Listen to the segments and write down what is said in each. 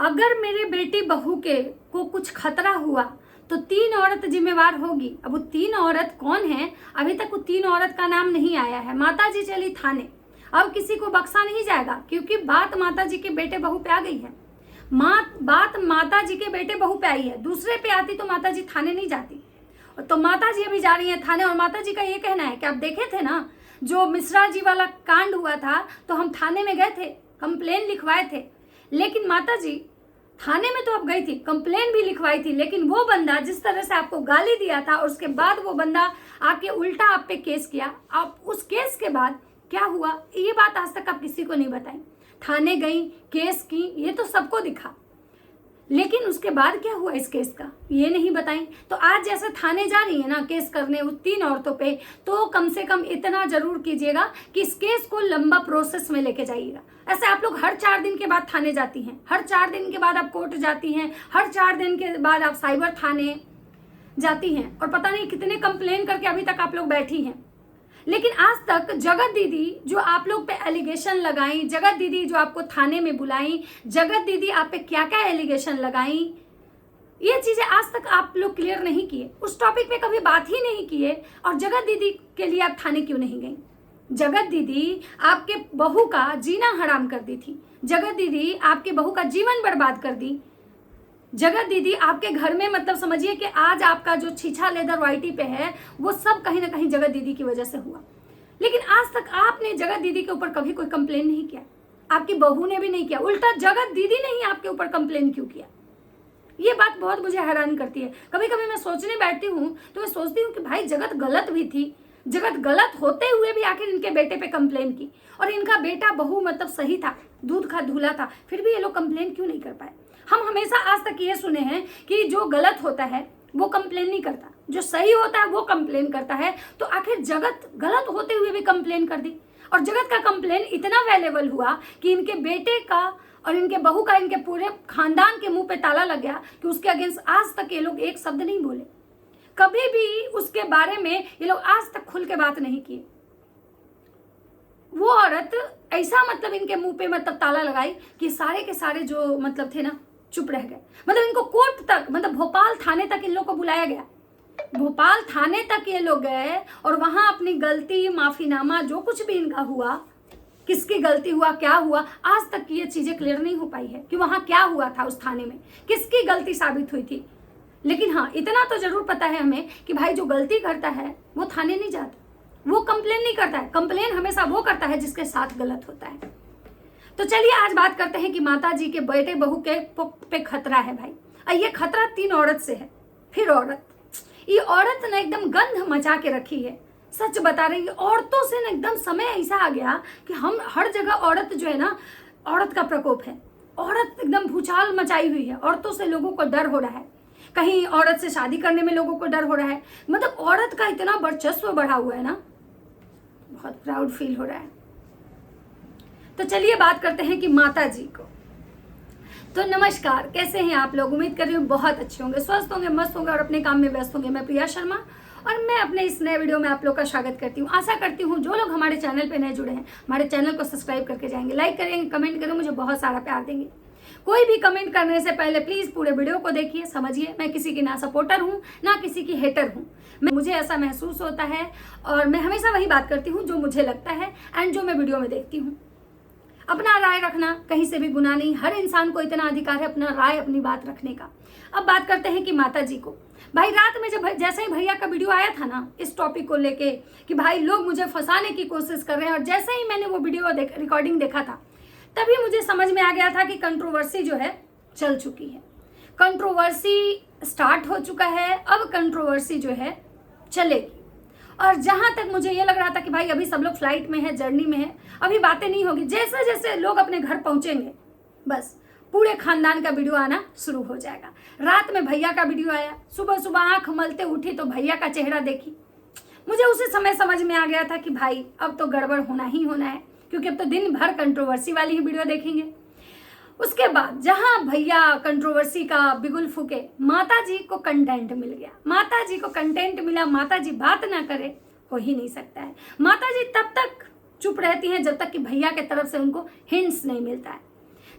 अगर मेरे बेटी बहू के को कुछ खतरा हुआ तो 3 औरत जिम्मेवार होगी। अब वो 3 औरत कौन है, अभी तक वो 3 औरत का नाम नहीं आया है। माता जी चली थाने, अब किसी को बख्शा नहीं जाएगा, क्योंकि बात माता जी के बेटे बहू पे आ गई है। बात माता जी के बेटे बहू पे आई है, दूसरे पे आती तो माता जी थाने नहीं जाती। तो माता जी अभी जा रही है थाने, और माता जी का ये कहना है कि आप देखे थे ना जो मिश्रा जी वाला कांड हुआ था, तो हम थाने में गए थे, कंप्लेन लिखवाए थे। लेकिन माता जी थाने में तो आप गई थी, कंप्लेन भी लिखवाई थी, लेकिन वो बंदा जिस तरह से आपको गाली दिया था और उसके बाद वो बंदा आके उल्टा आप पे केस किया, आप उस केस के बाद क्या हुआ ये बात आज तक आप किसी को नहीं बताई। थाने गई, केस की, ये तो सबको दिखा, लेकिन उसके बाद क्या हुआ इस केस का ये नहीं बताई। तो आज जैसे थाने जा रही है ना केस करने उस 3 औरतों पे, तो कम से कम इतना जरूर कीजिएगा कि इस केस को लंबा प्रोसेस में लेके जाइएगा। ऐसे आप लोग हर 4 दिन के बाद थाने जाती हैं, हर 4 दिन के बाद आप कोर्ट जाती हैं, हर 4 दिन के बाद आप साइबर थाने जाती हैं, और पता नहीं कितने कंप्लेन करके अभी तक आप लोग बैठी हैं। लेकिन आज तक जगत दीदी जो आप लोग पे एलिगेशन लगाई, जगत दीदी जो आपको थाने में बुलाई, जगत दीदी आप पे क्या क्या एलिगेशन लगाई, ये चीजें आज तक आप लोग क्लियर नहीं किए, उस टॉपिक पे कभी बात ही नहीं किए। और जगत दीदी के लिए आप थाने क्यों नहीं गई? जगत दीदी आपके बहू का जीना हराम कर दी थी, जगत दीदी आपके बहू का जीवन बर्बाद कर दी। जगत दीदी आपके घर में मतलब समझिए कि आज आपका जो छीछा लेदर वाइटी पे है वो सब कहीं ना कहीं जगत दीदी की वजह से हुआ। लेकिन आज तक आपने जगत दीदी के ऊपर कभी कोई कंप्लेन नहीं किया, आपकी बहू ने भी नहीं किया, उल्टा जगत दीदी ने ही आपके ऊपर कंप्लेन क्यों किया? ये बात बहुत मुझे हैरान करती है। कभी कभी मैं सोचने बैठती हूँ तो मैं सोचती हूँ कि भाई जगत गलत भी थी, जगत गलत होते हुए भी आखिर इनके बेटे पे कंप्लेन की, और इनका बेटा बहू मतलब सही था, दूध का धूला था, फिर भी ये लोग कंप्लेन क्यों नहीं कर पाए? हम हमेशा आज तक ये सुने हैं कि जो गलत होता है वो कंप्लेन नहीं करता, जो सही होता है वो कंप्लेन करता है। तो आखिर जगत गलत होते हुए भी कंप्लेन कर दी, और जगत का कंप्लेन इतना वैल्यूएबल हुआ कि इनके बेटे का और इनके बहू का, इनके पूरे खानदान के मुंह पे ताला लग गया कि उसके अगेंस्ट आज तक ये लोग एक शब्द नहीं बोले, कभी भी उसके बारे में ये लोग आज तक खुल के बात नहीं किए। वो औरत ऐसा मतलब इनके मुंह पे मतलब ताला लगाई कि सारे के सारे जो मतलब थे ना चुप रह गए। मतलब इनको कोर्ट तक, मतलब भोपाल थाने तक इन लोग को बुलाया गया, भोपाल थाने तक ये लोग गए, और वहां अपनी गलती, माफीनामा, जो कुछ भी इनका हुआ, किसकी गलती हुआ, क्या हुआ, आज तक ये चीजें क्लियर नहीं हो पाई है कि वहां क्या हुआ था, उस थाने में किसकी गलती साबित हुई थी। लेकिन हाँ, इतना तो जरूर पता है हमें कि भाई जो गलती करता है वो थाने नहीं जाता, वो कंप्लेन नहीं करता है। कंप्लेन हमेशा वो करता है जिसके साथ गलत होता है। तो चलिए आज बात करते हैं कि माता जी के बेटे बहू के पे खतरा है भाई, और ये खतरा 3 औरत से है। फिर औरत, ये औरत ने एकदम गंध मचा के रखी है, सच बता रही है। औरतों से ना एकदम समय ऐसा आ गया कि हम हर जगह औरत जो है ना, औरत का प्रकोप है, औरत एकदम भूचाल मचाई हुई है। औरतों से लोगों को डर हो रहा है, कहीं औरत से शादी करने में लोगों को डर हो रहा है। मतलब औरत का इतना वर्चस्व बढ़ा हुआ है ना, बहुत प्राउड फील हो रहा है। तो चलिए बात करते हैं कि माता जी को। तो नमस्कार, कैसे हैं आप लोग? उम्मीद कर रही हूँ बहुत अच्छे होंगे, स्वस्थ होंगे, मस्त होंगे और अपने काम में व्यस्त होंगे। मैं प्रिया शर्मा और मैं अपने इस नए वीडियो में आप लोग का स्वागत करती हूँ। आशा करती हूँ जो लोग हमारे चैनल पे नए जुड़े हैं हमारे चैनल को सब्सक्राइब करके जाएंगे, लाइक करेंगे, कमेंट करेंगे, मुझे बहुत सारा प्यार देंगे। कोई भी कमेंट करने से पहले प्लीज पूरे वीडियो को देखिए, समझिए मैं किसी की ना सपोर्टर हूँ ना किसी की हेटर हूँ। मुझे ऐसा महसूस होता है और मैं हमेशा वही बात करती हूँ जो मुझे लगता है एंड जो मैं वीडियो में देखती हूँ। अपना राय रखना कहीं से भी गुनाह नहीं, हर इंसान को इतना अधिकार है अपना राय, अपनी बात रखने का। अब बात करते हैं कि माता जी को। भाई रात में जब जैसे ही भैया का वीडियो आया था ना इस टॉपिक को लेके कि भाई लोग मुझे फंसाने की कोशिश कर रहे हैं, और जैसे ही मैंने वो वीडियो रिकॉर्डिंग देखा था तभी मुझे समझ में आ गया था कि कंट्रोवर्सी जो है चल चुकी है, कंट्रोवर्सी स्टार्ट हो चुका है, अब कंट्रोवर्सी जो है चलेगी। और जहां तक मुझे ये लग रहा था कि भाई अभी सब लोग फ्लाइट में है, जर्नी में है, अभी बातें नहीं होगी, जैसे जैसे लोग अपने घर पहुंचेंगे बस पूरे खानदान का वीडियो आना शुरू हो जाएगा। रात में भैया का वीडियो आया, सुबह सुबह आंख मलते उठी तो भैया का चेहरा देखी, मुझे उसी समय समझ में आ गया था कि भाई अब तो गड़बड़ होना ही होना है, क्योंकि अब तो दिन भर कंट्रोवर्सी वाली ही वीडियो देखेंगे। उसके बाद जहां भैया कंट्रोवर्सी का बिगुल फूके, माता जी को कंटेंट मिल गया, माता जी को कंटेंट मिला, माता जी बात ना करे हो ही नहीं सकता है। माता जी तब तक चुप रहती हैं जब तक कि भैया के तरफ से उनको हिंट्स नहीं मिलता है।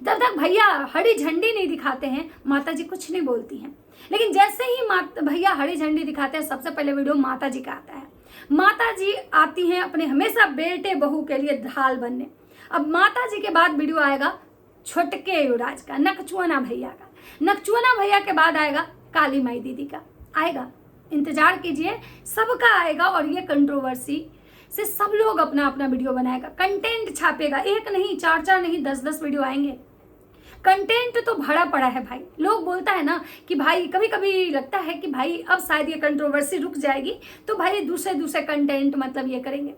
जब तक भैया हरी झंडी नहीं दिखाते हैं माता जी कुछ नहीं बोलती हैं। लेकिन जैसे ही भैया हरी झंडी दिखाते हैं सबसे पहले वीडियो माता जी का आता है। माता जी आती हैं अपने हमेशा बेटे बहू के लिए ढाल बनने। अब माता जी के बाद वीडियो आएगा छोटके युवराज का, नकचुआना भैया का। नकचुआना भैया के बाद आएगा काली माई दीदी का। आएगा, इंतजार कीजिए, सबका आएगा। और ये कंट्रोवर्सी से सब लोग अपना अपना वीडियो बनाएगा, कंटेंट छापेगा। एक नहीं, 4 नहीं, 10 वीडियो आएंगे। कंटेंट तो भरा पड़ा है भाई। लोग बोलता है ना कि भाई, कभी कभी लगता है कि भाई अब शायद ये कंट्रोवर्सी रुक जाएगी तो भाई दूसरे कंटेंट मतलब ये करेंगे,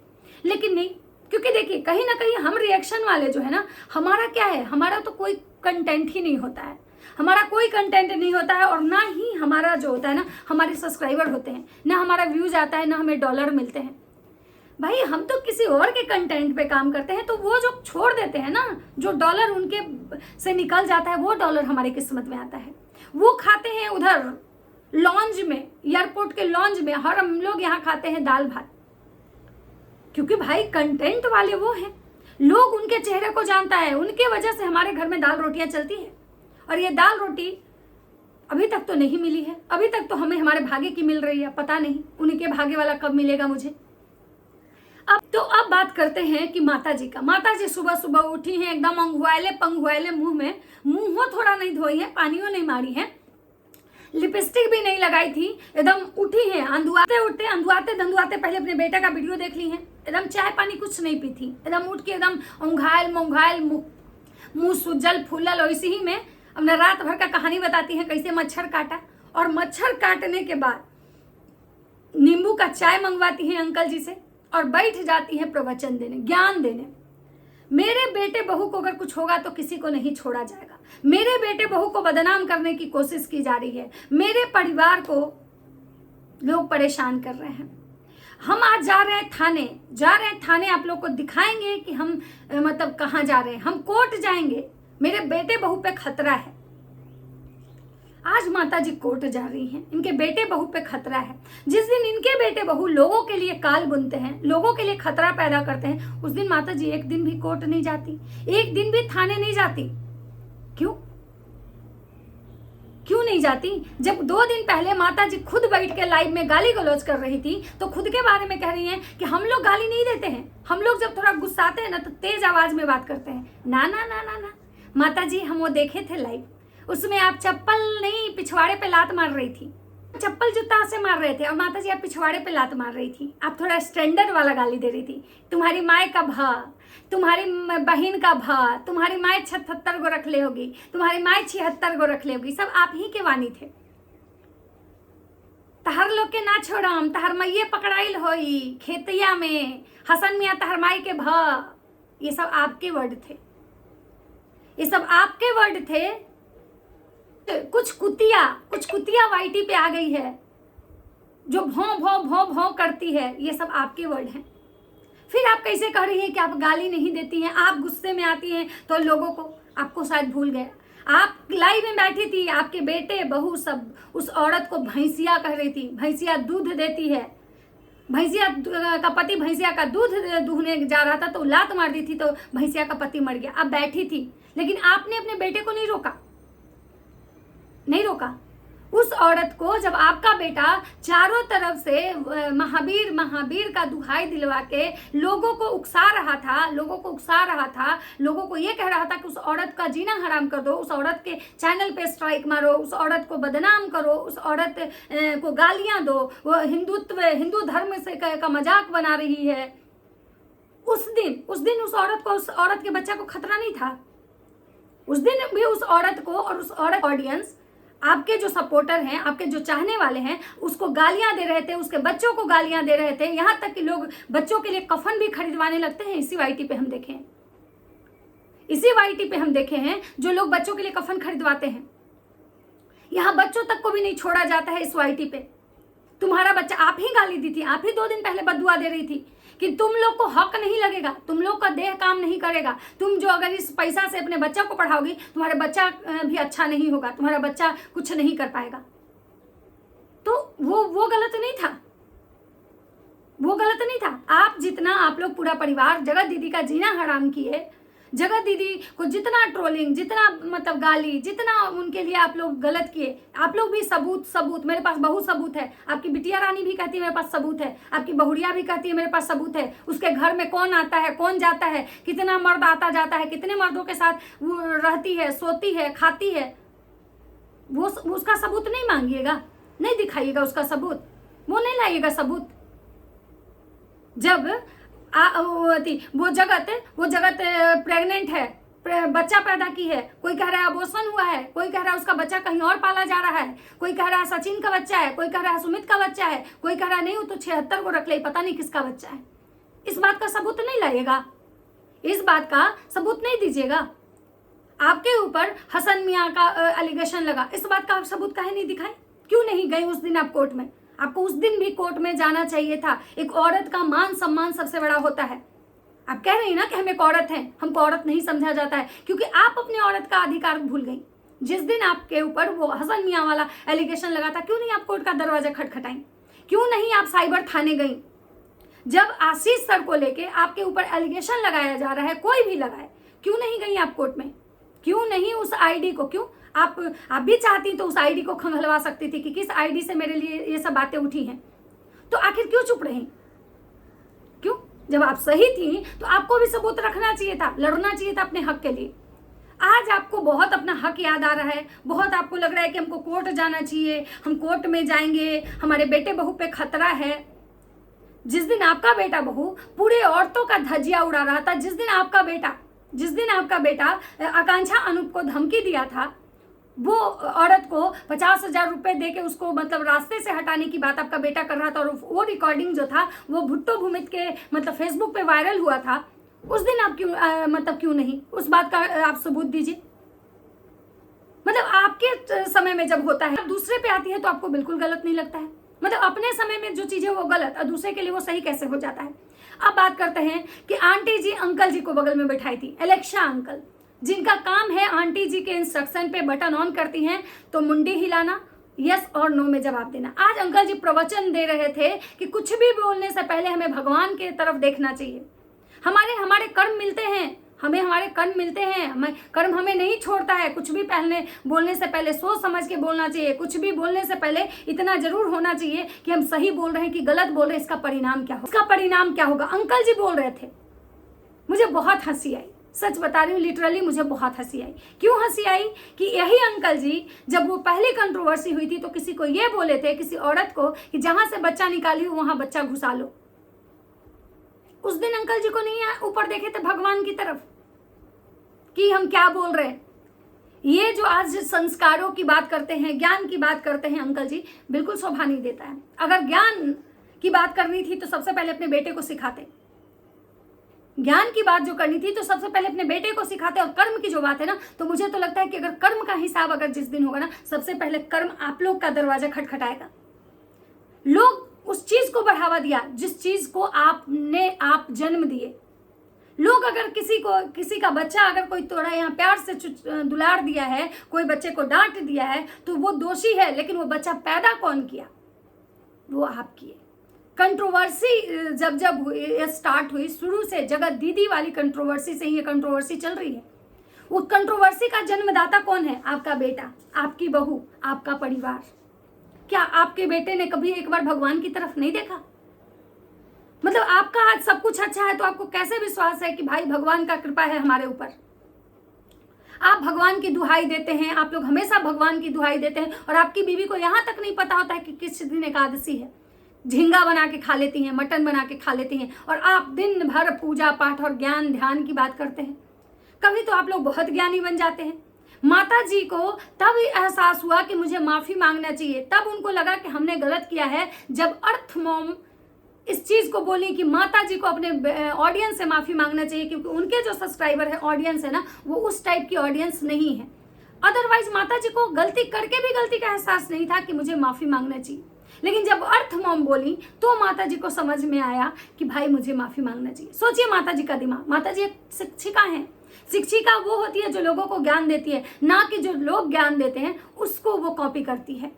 लेकिन नहीं। क्योंकि देखिए कहीं ना कहीं हम रिएक्शन वाले जो है ना, हमारा क्या है, हमारा तो कोई कंटेंट ही नहीं होता है। हमारा कोई कंटेंट नहीं होता है और ना ही हमारा जो होता है ना, हमारे सब्सक्राइबर होते हैं, ना हमारा व्यूज आता है, ना हमें डॉलर मिलते हैं। भाई हम तो किसी और के कंटेंट पे काम करते हैं, तो वो जो छोड़ देते हैं ना, जो डॉलर उनके से निकल जाता है वो डॉलर हमारे किस्मत में आता है। वो खाते हैं उधर लॉन्ज में, एयरपोर्ट के लॉन्ज में, और हम लोग यहाँ खाते हैं दाल भात। क्योंकि भाई कंटेंट वाले वो हैं, लोग उनके चेहरे को जानता है, उनके वजह से हमारे घर में दाल रोटियां चलती है। और ये दाल रोटी अभी तक तो नहीं मिली है, अभी तक तो हमें हमारे भाग्य की मिल रही है, पता नहीं उनके भाग्य वाला कब मिलेगा मुझे। अब बात करते हैं कि माता जी का। माता जी सुबह सुबह उठी हैं एकदम अंगुआले पंगुआले, मुंह थोड़ा नहीं धोई है, पानियों नहीं मारी है, लिपस्टिक भी नहीं लगाई थी, एकदम उठी हैं अंधुआते धंधुआते पहले अपने बेटे का वीडियो देख ली है। एकदम चाय पानी कुछ नहीं पी थी, एकदम उठ के एकदम औंघायल मुंह सुजल फूलल। और इसी ही में अपना रात भर का कहानी बताती है कैसे मच्छर काटा, और मच्छर काटने के बाद नींबू का चाय मंगवाती है अंकल जी से और बैठ जाती है प्रवचन देने, ज्ञान देने। मेरे बेटे बहू को अगर कुछ होगा तो किसी को नहीं छोड़ा जाएगा। मेरे बेटे बहू को बदनाम करने की कोशिश की जा रही है, मेरे परिवार को लोग परेशान कर रहे हैं। हम आज जा रहे हैं थाने, आप लोग को दिखाएंगे कि हम मतलब कहाँ जा रहे हैं। हम कोर्ट जाएंगे, मेरे बेटे बहू पे खतरा है। आज माता जी कोर्ट जा रही हैं, इनके बेटे बहू पे खतरा है। जिस दिन इनके बेटे बहू लोगों के लिए काल बुनते हैं, लोगों के लिए खतरा पैदा करते हैं, उस दिन माता जी एक दिन भी कोर्ट नहीं जाती, एक दिन भी थाने नहीं जाती। क्यों नहीं जाती? जब 2 दिन पहले माता जी खुद बैठ के लाइव में गाली गलौज कर रही थी तो खुद के बारे में कह रही हैं कि हम लोग गाली नहीं देते हैं, हम लोग जब थोड़ा गुस्साते हैं ना तो तेज आवाज में बात करते हैं। ना माता जी, हम वो देखे थे लाइव, उसमें आप चप्पल नहीं पिछवाड़े पे लात मार रही थी, चप्पल जूता से मार रहे थे, और माता जी आप पिछवाड़े पे लात मार रही थी। आप थोड़ा स्टैंडर्ड वाला गाली दे रही थी। तुम्हारी माए का भा, तुम्हारी बहन का भा, तुम्हारी माए 76 गो रख ले होगी, तुम्हारी माए 76 गो रख ले होगी, सब आप ही के वाणी थे। तहर लोग के ना छोड़म, तहर मैये पकड़ाइल होई खेतिया में, हसन मियाँ तहर माई के भा, ये सब आपके वर्ड थे, ये सब आपके वर्ड थे। कुछ कुतिया वाईटी पे आ गई है जो भौं करती है, ये सब आपके वर्ड हैं। फिर आप कैसे कह रही हैं कि आप गाली नहीं देती हैं, आप गुस्से में आती हैं तो लोगों को, आपको शायद भूल गए, आप लाइव में बैठी थी, आपके बेटे बहू सब उस औरत को भैंसिया कह रही थी। भैंसिया दूध देती है, भैंसिया का पति भैंसिया का दूध दूहने जा रहा था तो लात मार दी थी तो भैंसिया का पति मर गया। आप बैठी थी, लेकिन आपने अपने बेटे को नहीं रोका। उस औरत को जब आपका बेटा चारों तरफ से महावीर का दुहाई दिलवा के लोगों को उकसा रहा था, लोगों को ये कह रहा था कि उस औरत का जीना हराम कर दो, उस औरत के चैनल पे स्ट्राइक मारो, उस औरत को बदनाम करो, उस औरत को गालियां दो, वो हिंदू धर्म से का मजाक बना रही है। उस दिन उस औरत के बच्चा को खतरा नहीं था। उस दिन भी उस औरत को और उस औरत ऑडियंस, आपके जो सपोर्टर हैं, आपके जो चाहने वाले हैं, उसको गालियां दे रहे थे, उसके बच्चों को गालियां दे रहे थे। यहाँ तक कि लोग बच्चों के लिए कफन भी खरीदवाने लगते हैं। इसी वाईटी पे हम देखे हैं जो लोग बच्चों के लिए कफन खरीदवाते हैं। यहाँ बच्चों तक को भी नहीं छोड़ा जाता है इस वाईटी पे। तुम्हारा बच्चा, आप ही गाली दी थी, आप ही 2 दिन पहले बदुआ दे रही थी कि तुम लोग को हक नहीं लगेगा, तुम लोग का देह काम नहीं करेगा, तुम जो अगर इस पैसा से अपने बच्चा को पढ़ाओगी तुम्हारा बच्चा भी अच्छा नहीं होगा, तुम्हारा बच्चा कुछ नहीं कर पाएगा। तो वो गलत नहीं था। आप लोग पूरा परिवार जगत दीदी का जीना हराम किए, जगत दीदी को जितना ट्रोलिंग, जितना मतलब गाली, जितना उनके लिए आप लोग गलत किए, आप लोग भी सबूत, मेरे पास बहुत सबूत है। आपकी बिटिया रानी भी कहती है मेरे पास सबूत है, आपकी बहुरिया भी कहती है मेरे पास सबूत है। उसके घर में कौन आता है, कौन जाता है, कितना मर्द आता जाता है, कितने मर्दों के साथ वो रहती है, सोती है, खाती है, वो उसका सबूत नहीं मांगिएगा, नहीं दिखाइएगा उसका सबूत, वो नहीं लाइएगा सबूत। जब वो जगत प्रेग्नेंट है, बच्चा पैदा की है, कोई कह रहा है अबॉर्शन हुआ है, कोई कह रहा है उसका बच्चा कहीं और पाला जा रहा है, कोई कह रहा है सचिन का बच्चा है, कोई कह रहा है सुमित का बच्चा है, कोई कह रहा है नहीं वो तो 76 को रख ले, पता नहीं किसका बच्चा है। इस बात का सबूत नहीं लाइएगा, इस बात का सबूत नहीं दीजिएगा। आपके ऊपर हसन मियाँ का एलिगेशन लगा, इस बात का आप सबूत काहे नहीं दिखाए? क्यों नहीं गए उस दिन आप कोर्ट में? आपको उस दिन भी कोर्ट में जाना चाहिए था। एक औरत का मान सम्मान सबसे बड़ा होता है। आप कह रही ना कि हम एक औरत हैं, हमको औरत नहीं समझा जाता है, क्योंकि आप अपनी औरत का अधिकार भूल गई। जिस दिन आपके ऊपर वो हसन मियाँ वाला एलिगेशन लगा था, क्यों नहीं आप कोर्ट का दरवाजा खटखटाई? क्यों नहीं आप साइबर थाने गई? जब आशीष सर को लेके आपके ऊपर एलिगेशन लगाया जा रहा है, कोई भी लगाए, क्यों नहीं गई आप कोर्ट में? क्यों नहीं उस आईडी को, क्यों आप भी चाहती तो उस आईडी को खंगलवा सकती थी कि किस आईडी से मेरे लिए ये सब बातें उठी हैं। तो आखिर क्यों चुप रही? क्यों? जब आप सही थी तो आपको भी सबूत रखना चाहिए था, लड़ना चाहिए था अपने हक के लिए। आज आपको बहुत अपना हक याद आ रहा है, बहुत आपको लग रहा है कि हमको कोर्ट जाना चाहिए, हम कोर्ट में जाएंगे, हमारे बेटे बहू पे खतरा है। जिस दिन आपका बेटा बहू पूरे औरतों का धज्जिया उड़ा रहा था, जिस दिन आपका बेटा आकांक्षा अनूप को धमकी दिया था, वो औरत को 50,000 रुपए दे के उसको मतलब रास्ते से हटाने की बात आपका बेटा कर रहा था, और वो रिकॉर्डिंग जो था वो भुट्टो भूमित के मतलब फेसबुक पे वायरल हुआ था। उस दिन आप क्यों नहीं उस बात का आप सबूत दीजिए। मतलब आपके समय में जब होता है, दूसरे पे आती है तो आपको बिल्कुल गलत नहीं लगता है। मतलब अपने समय में जो चीजें वो गलत और दूसरे के लिए वो सही कैसे हो जाता है। अब बात करते हैं कि आंटी जी अंकल जी को बगल में बैठाई थी, एलेक्सा अंकल, जिनका काम है आंटी जी के इंस्ट्रक्शन पे बटन ऑन करती हैं तो मुंडी हिलाना, यस और नो में जवाब देना। आज अंकल जी प्रवचन दे रहे थे कि कुछ भी बोलने से पहले हमें भगवान के तरफ देखना चाहिए। हमारे कर्म मिलते हैं, हमारे कर्म मिलते हैं, कर्म हमें नहीं छोड़ता है। कुछ भी बोलने से पहले सोच समझ के बोलना चाहिए। कुछ भी बोलने से पहले इतना जरूर होना चाहिए कि हम सही बोल रहे हैं कि गलत बोल रहे हैं, इसका परिणाम क्या होगा। अंकल जी बोल रहे थे, मुझे बहुत हंसी आई, सच बता रही हूँ, लिटरली मुझे बहुत हंसी आई। क्यों हंसी आई? कि यही अंकल जी जब वो पहली कंट्रोवर्सी हुई थी तो किसी को ये बोले थे, किसी औरत को, कि जहां से बच्चा निकाली हो वहां बच्चा घुसा लो। उस दिन अंकल जी को नहीं ऊपर देखे थे भगवान की तरफ कि हम क्या बोल रहे हैं। ये जो आज संस्कारों की बात करते हैं, ज्ञान की बात करते हैं, अंकल जी बिल्कुल शोभा नहीं देता है। अगर ज्ञान की बात करनी थी तो सबसे पहले अपने बेटे को सिखाते। ज्ञान की बात जो करनी थी तो सबसे पहले अपने बेटे को सिखाते। और कर्म की जो बात है ना, तो मुझे तो लगता है कि अगर कर्म का हिसाब अगर जिस दिन होगा ना, सबसे पहले कर्म आप लोग का दरवाजा खटखटाएगा। लोग उस चीज को बढ़ावा दिया जिस चीज को आप जन्म दिए। लोग अगर किसी का बच्चा अगर कोई थोड़ा यहाँ प्यार से दुलार दिया है, कोई बच्चे को डांट दिया है तो वो दोषी है, लेकिन वो बच्चा पैदा कौन किया? वो आप किए। कंट्रोवर्सी जब स्टार्ट हुई, शुरू से जगत दीदी वाली कंट्रोवर्सी से ही ये कंट्रोवर्सी चल रही है। उस कंट्रोवर्सी का जन्मदाता कौन है? आपका बेटा, आपकी बहू, आपका परिवार। क्या आपके बेटे ने कभी एक बार भगवान की तरफ नहीं देखा? मतलब आपका आज सब कुछ अच्छा है तो आपको कैसे विश्वास है कि भाई भगवान का कृपा है हमारे ऊपर? आप भगवान की दुहाई देते हैं, आप लोग हमेशा भगवान की दुहाई देते हैं, और आपकी बीवी को यहाँ तक नहीं पता होता है कि किस दिन एकादशी है। झींगा बना के खा लेती हैं, मटन बना के खा लेती हैं, और आप दिन भर पूजा पाठ और ज्ञान ध्यान की बात करते हैं। कभी तो आप लोग बहुत ज्ञानी बन जाते हैं। माता जी को तब एहसास हुआ कि मुझे माफी मांगना चाहिए, तब उनको लगा कि हमने गलत किया है, जब अर्थ मॉम इस चीज को बोली कि माता जी को अपने ऑडियंस से माफी मांगना चाहिए, क्योंकि उनके जो सब्सक्राइबर है, ऑडियंस है ना, वो उस टाइप की ऑडियंस नहीं है। अदरवाइज माता जी को गलती करके भी गलती का एहसास नहीं था कि मुझे माफी मांगना चाहिए। लेकिन जब अर्थ मॉम बोली तो माता जी को समझ में आया कि भाई मुझे माफी मांगना चाहिए। सोचिए माता जी का दिमाग। माता जी एक शिक्षिका हैं। शिक्षिका वो होती है जो लोगों को ज्ञान देती है, ना कि जो लोग ज्ञान देते हैं उसको वो कॉपी करती है।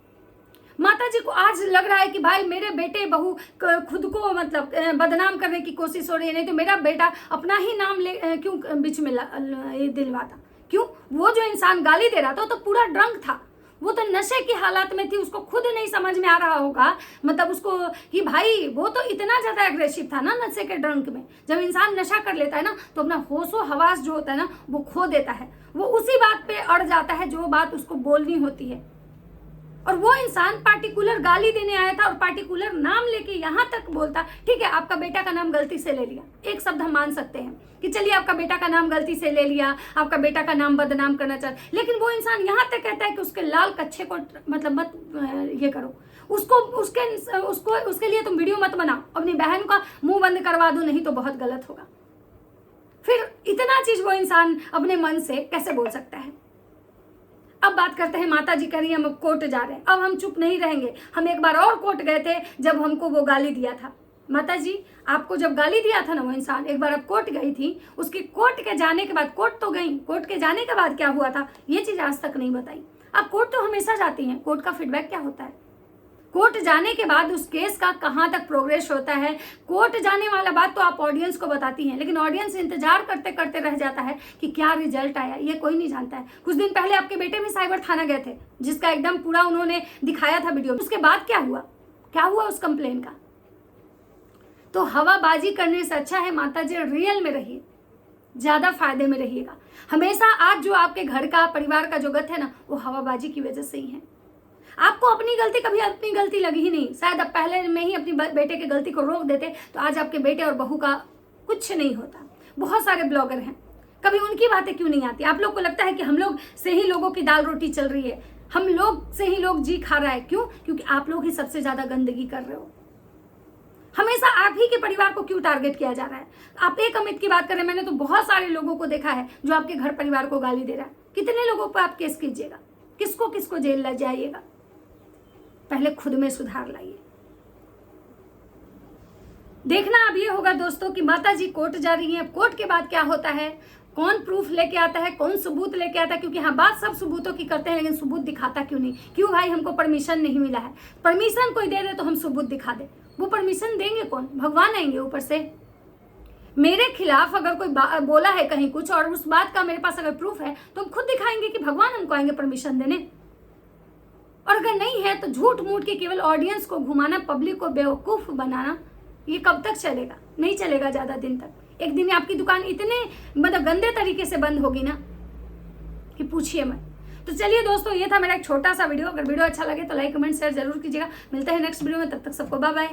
माता जी को आज लग रहा है कि भाई मेरे बेटे बहू खुद को मतलब बदनाम करने की कोशिश हो रही है, नहीं तो मेरा बेटा अपना ही नाम ले क्यों बीच में दिलवाता। क्यों? वो जो इंसान गाली दे रहा था तो पूरा ड्रंक था, वो तो नशे की हालत में थी, उसको खुद नहीं समझ में आ रहा होगा मतलब उसको कि भाई वो तो इतना ज्यादा एग्रेसिव था ना नशे के ड्रंक में। जब इंसान नशा कर लेता है ना तो अपना होशो हवास जो होता है ना वो खो देता है, वो उसी बात पे अड़ जाता है जो बात उसको बोलनी होती है। और वो इंसान पार्टिकुलर गाली देने आया था और पार्टिकुलर नाम लेके यहाँ तक बोलता, ठीक है आपका बेटा का नाम गलती से ले लिया, एक शब्द हम मान सकते हैं कि चलिए आपका बेटा का नाम गलती से ले लिया, आपका बेटा का नाम बदनाम करना चाहता, लेकिन वो इंसान यहाँ तक कहता है कि उसके लाल कच्छे को मतलब मत ये करो, उसके लिए तुम वीडियो मत बनाओ, अपनी बहन का मुंह बंद करवा दो, नहीं तो बहुत गलत होगा। फिर इतना चीज वो इंसान अपने मन से कैसे बोल सकता है। अब बात करते हैं, माता जी कह रही है हम कोर्ट जा रहे हैं। अब हम चुप नहीं रहेंगे, हम एक बार और कोर्ट गए थे जब हमको वो गाली दिया था। माता जी आपको जब गाली दिया था ना वो इंसान, एक बार आप कोर्ट गई थी, उसकी कोर्ट के जाने के बाद, कोर्ट तो गई, कोर्ट के जाने के बाद क्या हुआ था ये चीज आज तक नहीं बताई। आप कोर्ट तो हमेशा जाती हैं, कोर्ट का फीडबैक क्या होता है, कोर्ट जाने के बाद उस केस का कहाँ तक प्रोग्रेस होता है, कोर्ट जाने वाला बात तो आप ऑडियंस को बताती हैं, लेकिन ऑडियंस इंतजार करते करते रह जाता है कि क्या रिजल्ट आया, ये कोई नहीं जानता है। कुछ दिन पहले आपके बेटे भी साइबर थाना गए थे, जिसका एकदम पूरा उन्होंने दिखाया था वीडियो, उसके बाद क्या हुआ उस कंप्लेन का। तो हवाबाजी करने से अच्छा है माता जी रियल में रहिए, ज्यादा फायदे में रहिएगा। हमेशा आज जो आपके घर का परिवार का जो गत है ना वो हवाबाजी की वजह से ही है। आपको अपनी गलती कभी अपनी गलती लगी ही नहीं, शायद आप पहले में ही अपनी बेटे की गलती को रोक देते तो आज आपके बेटे और बहू का कुछ नहीं होता। बहुत सारे ब्लॉगर हैं, कभी उनकी बातें क्यों नहीं आती? आप लोग को लगता है कि हम लोग से ही लोगों की दाल रोटी चल रही है, हम लोग से ही लोग जी खा रहा है। क्यों? क्योंकि आप लोग ही सबसे ज्यादा गंदगी कर रहे हो। हमेशा आप ही के परिवार को क्यों टारगेट किया जा रहा है? आप एक अमित की बात करें, मैंने तो बहुत सारे लोगों को देखा है जो आपके घर परिवार को गाली दे रहा है। कितने लोगों पर आप केस कीजिएगा? किसको जेल ले जाइएगा? पहले खुद में सुधार लाइए। देखना अब ये होगा दोस्तों कि माता जी कोर्ट जा रही हैं, कोर्ट के बाद क्या होता है, कौन प्रूफ लेके आता है, कौन सबूत लेके आता है। क्योंकि हाँ बात सब सबूतों की करते हैं, लेकिन सबूत दिखाता क्यों नहीं? क्यों भाई हमको परमिशन नहीं मिला है? परमिशन कोई दे दे तो हम सबूत दिखा दे। वो परमिशन देंगे कौन? भगवान आएंगे ऊपर से। मेरे खिलाफ अगर कोई बोला है कहीं कुछ और उस बात का मेरे पास अगर प्रूफ है तो हम खुद दिखाएंगे कि भगवान हमको आएंगे परमिशन देने। और अगर नहीं है तो झूठ मूठ के केवल ऑडियंस को घुमाना, पब्लिक को बेवकूफ बनाना, ये कब तक चलेगा? नहीं चलेगा ज्यादा दिन तक। एक दिन आपकी दुकान इतने मतलब गंदे तरीके से बंद होगी ना कि पूछिए मत। तो चलिए दोस्तों, ये था मेरा एक छोटा सा वीडियो। अगर वीडियो अच्छा लगे तो लाइक कमेंट शेयर जरूर कीजिएगा। मिलते हैं नेक्स्ट वीडियो में, तब तक सबको बाय बाय।